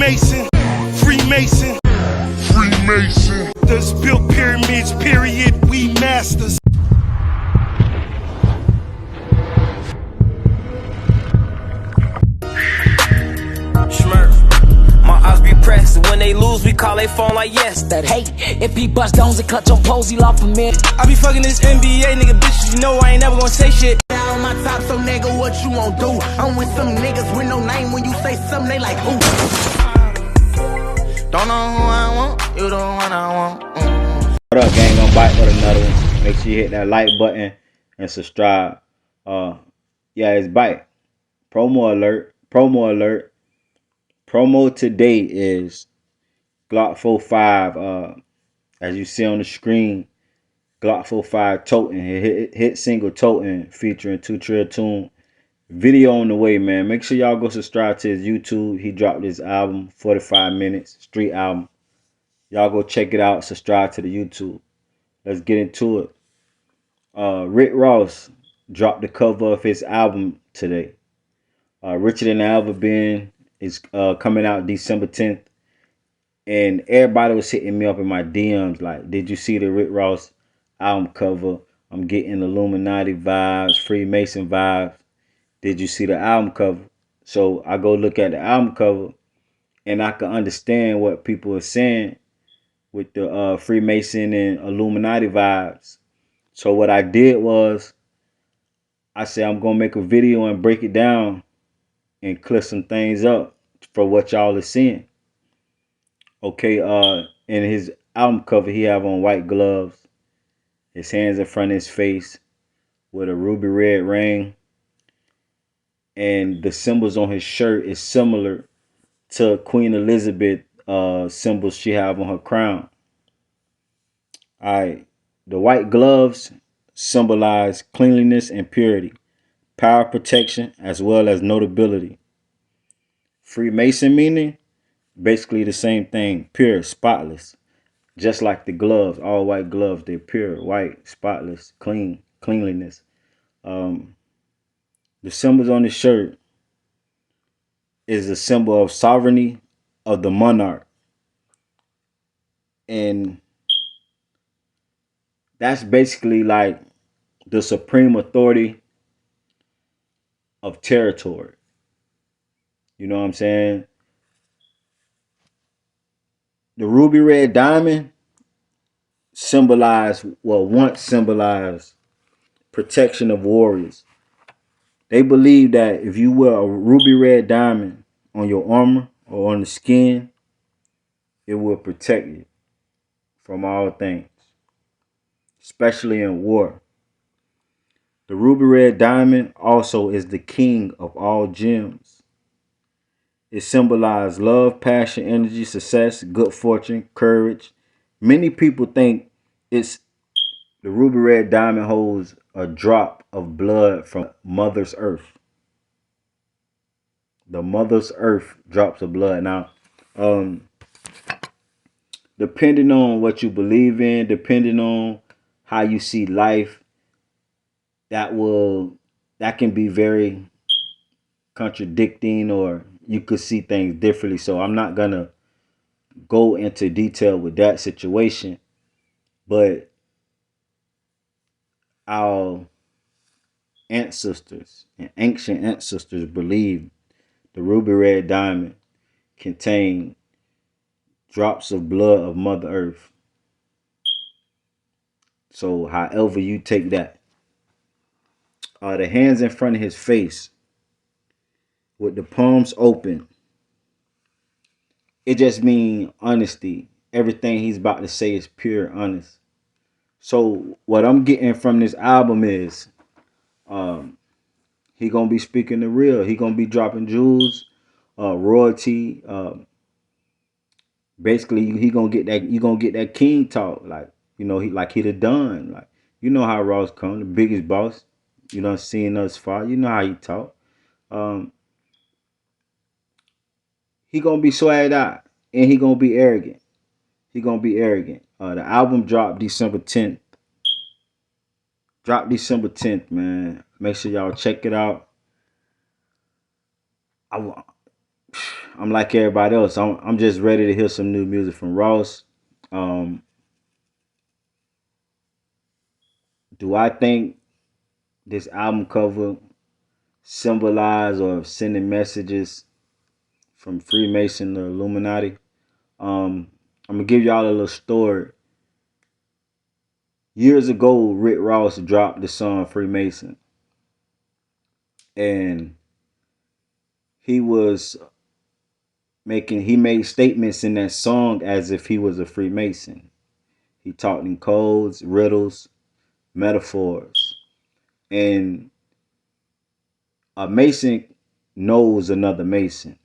Mason, Freemason, Freemason. Does build pyramids, period, we masters. My eyes be pressed, when they lose, we call they phone like yesterday. Hey, if he bust downs and cut your pose, he off a minute. I be fucking this NBA nigga bitches, you know I ain't never gonna say shit. On my top, so nigga, what you won't do? I'm with some niggas with no name. When you say something, they like, ooh. Don't know who I want, you the one I want. What up, gang? Gonna bite with another one. Make sure you hit that like button and subscribe. Yeah, it's bite. Promo alert. Promo alert. Promo today is Glock 45. As you see on the screen, Glock 45 toting, hit single toting, featuring 2 Trill Tune. Video on the way, man. Make sure y'all go subscribe to his YouTube. He dropped his album, 45 minutes, street album. Y'all go check it out. Subscribe to the YouTube. Let's get into it. Rick Ross dropped the cover of his album today. Richer Than I Ever Been is coming out December 10th. And everybody was hitting me up in my DMs like, did you see the Rick Ross album cover? I'm getting Illuminati vibes, Freemason vibes. Did you see the album cover? So I go look at the album cover and I can understand what people are saying with the Freemason and Illuminati vibes. So what I did was I said I'm gonna make a video and break it down and clear some things up for what y'all are seeing. Okay, in his album cover he have on white gloves, his hands in front of his face with a ruby red ring, and the symbols on his shirt is similar to Queen Elizabeth symbols she have on her crown. Alright, the white gloves symbolize cleanliness and purity, power, protection, as well as notability. Freemason meaning basically the same thing, pure, spotless. Just like the gloves, all white gloves, they're pure, white, spotless, clean, cleanliness. The symbols on the shirt is a symbol of sovereignty of the monarch. And that's basically like the supreme authority of territory. You know what I'm saying? The ruby red diamond once symbolized protection of warriors. They believe that if you wear a ruby red diamond on your armor or on the skin, it will protect you from all things, especially in war. The ruby red diamond also is the king of all gems. It symbolizes love, passion, energy, success, good fortune, courage. Many people think the ruby red diamond holds a drop of blood from Mother's Earth. The Mother's Earth drops of blood. Now, depending on what you believe in, depending on how you see life, that can be very contradicting, or you could see things differently. So I'm not gonna go into detail with that situation, but our ancestors and ancient ancestors believe the ruby red diamond contained drops of blood of Mother Earth. So however you take that. The hands in front of his face with the palms open, it just means honesty. Everything he's about to say is pure honest. So what I'm getting from this album is he gonna be speaking the real. He gonna be dropping jewels, royalty. Basically he gonna get that, you gonna get that king talk, like, you know, he the done. Like, you know how Ross come, the biggest boss you done seen us far. You know how he talk. He gonna be swagged out and he gonna be arrogant. He gonna be arrogant. The album dropped December 10th. Drop December 10th, man. Make sure y'all check it out. I'm like everybody else. I'm just ready to hear some new music from Ross. Um, do I think this album cover symbolize or sending messages from Freemason to Illuminati? I'm gonna give y'all a little story. Years ago, Rick Ross dropped the song Freemason, and he was he made statements in that song as if he was a Freemason. He talked in codes, riddles, metaphors, and a Mason knows another Mason.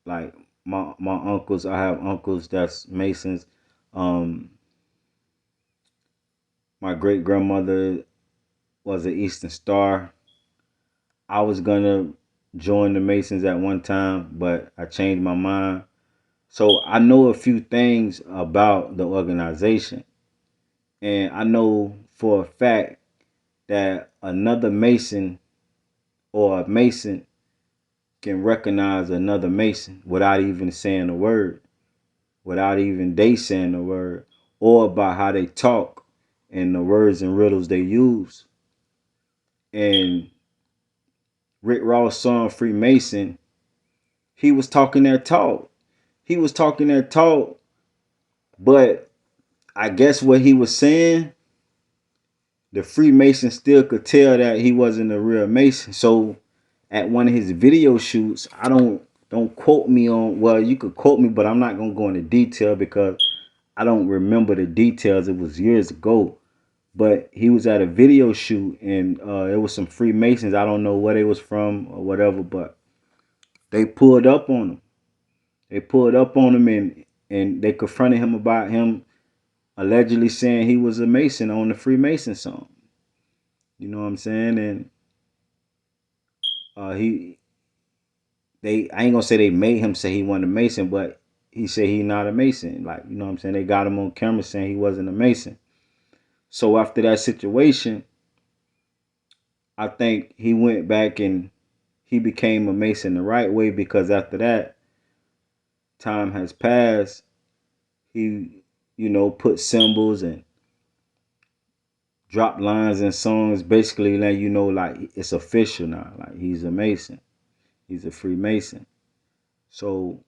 Like my uncles, I have uncles that's Masons. Um, my great grandmother was an Eastern Star. I was gonna join the Masons at one time, but I changed my mind. So I know a few things about the organization, and I know for a fact that another Mason or a Mason can recognize another Mason without even saying a word, without even they saying a word, or by how they talk and the words and riddles they use. And Rick Ross' song Freemason, he was talking that talk. He was talking that talk, but I guess what he was saying, the Freemason still could tell that he wasn't a real Mason. So at one of his video shoots, I don't quote me on, well, you could quote me, but I'm not gonna go into detail because I don't remember the details. It was years ago. But he was at a video shoot and it was some Freemasons. I don't know where they was from or whatever, but they pulled up on him. They pulled up on him and they confronted him about him allegedly saying he was a Mason on the Freemason song. You know what I'm saying? And he they I ain't gonna say they made him say he wasn't a Mason, but he said he not a Mason. Like, you know what I'm saying? They got him on camera saying he wasn't a Mason. So after that situation, I think he went back and he became a Mason the right way, because after that, time has passed. He, put symbols and dropped lines in songs, basically letting you know, like, it's official now. Like, he's a Mason. He's a Freemason. So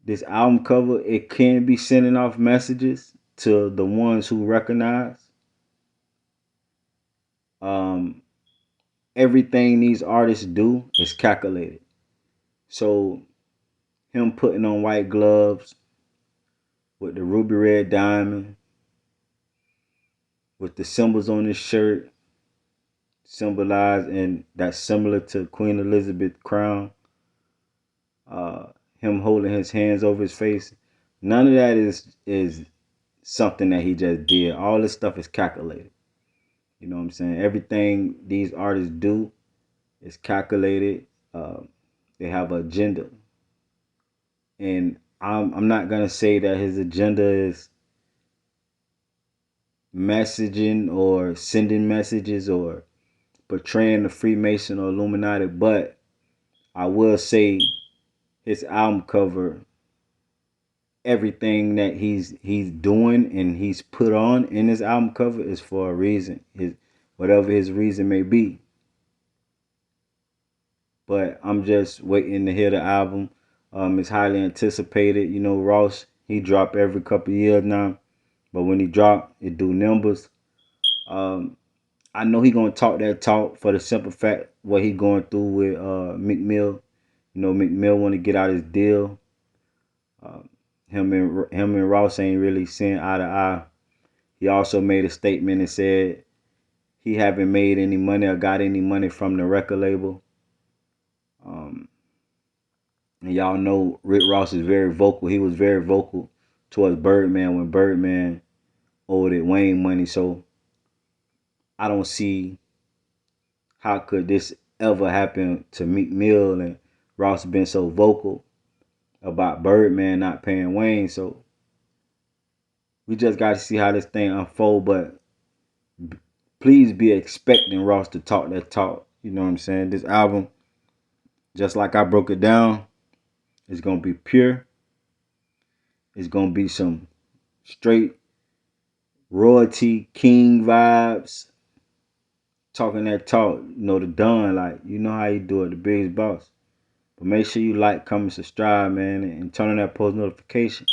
this album cover, it can be sending off messages to the ones who recognize. Um, Everything these artists do is calculated. So him putting on white gloves with the ruby red diamond, with the symbols on his shirt, symbolized, and that's similar to Queen Elizabeth's crown. Him holding his hands over his face. None of that is something that he just did. All this stuff is calculated. You know what I'm saying? Everything these artists do is calculated. They have an agenda, and I'm not gonna say that his agenda is messaging or sending messages or portraying the Freemason or Illuminati, but I will say his album cover, everything that he's doing and he's put on in his album cover is for a reason. Whatever his reason may be. But I'm just waiting to hear the album. It's highly anticipated. You know, Ross, he drop every couple of years now, but when he drop, it do numbers. I know he gonna talk that talk for the simple fact what he going through with McMill. You know, McMill want to get out his deal. Him and Ross ain't really seeing eye to eye. He also made a statement and said he haven't made any money or got any money from the record label. And y'all know Rick Ross is very vocal. He was very vocal towards Birdman when Birdman owed it Wayne money. So I don't see how could this ever happen to Meek Mill and Ross been so vocal about Birdman not paying Wayne. So we just got to see how this thing unfold. But please be expecting Ross to talk that talk. You know what I'm saying? This album Just like I broke it down, it's gonna be pure. It's gonna be some straight royalty king vibes. Talking that talk, the Don, like, you know how you do it, the biggest boss. But make sure you like, comment, subscribe, man, and turn on that post notification.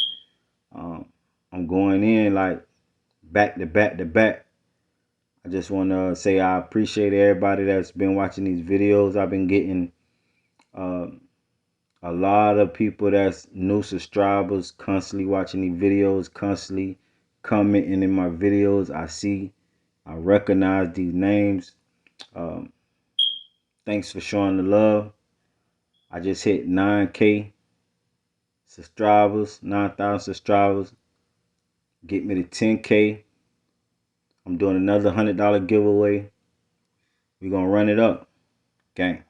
I'm going in like back to back to back. I just want to say I appreciate everybody that's been watching these videos. I've been getting a lot of people that's new subscribers, constantly watching these videos, constantly commenting in my videos. I recognize these names. Thanks for showing the love. I just hit 9K subscribers, 9,000 subscribers. Get me to 10K. I'm doing another $100 giveaway. We're going to run it up. Gang.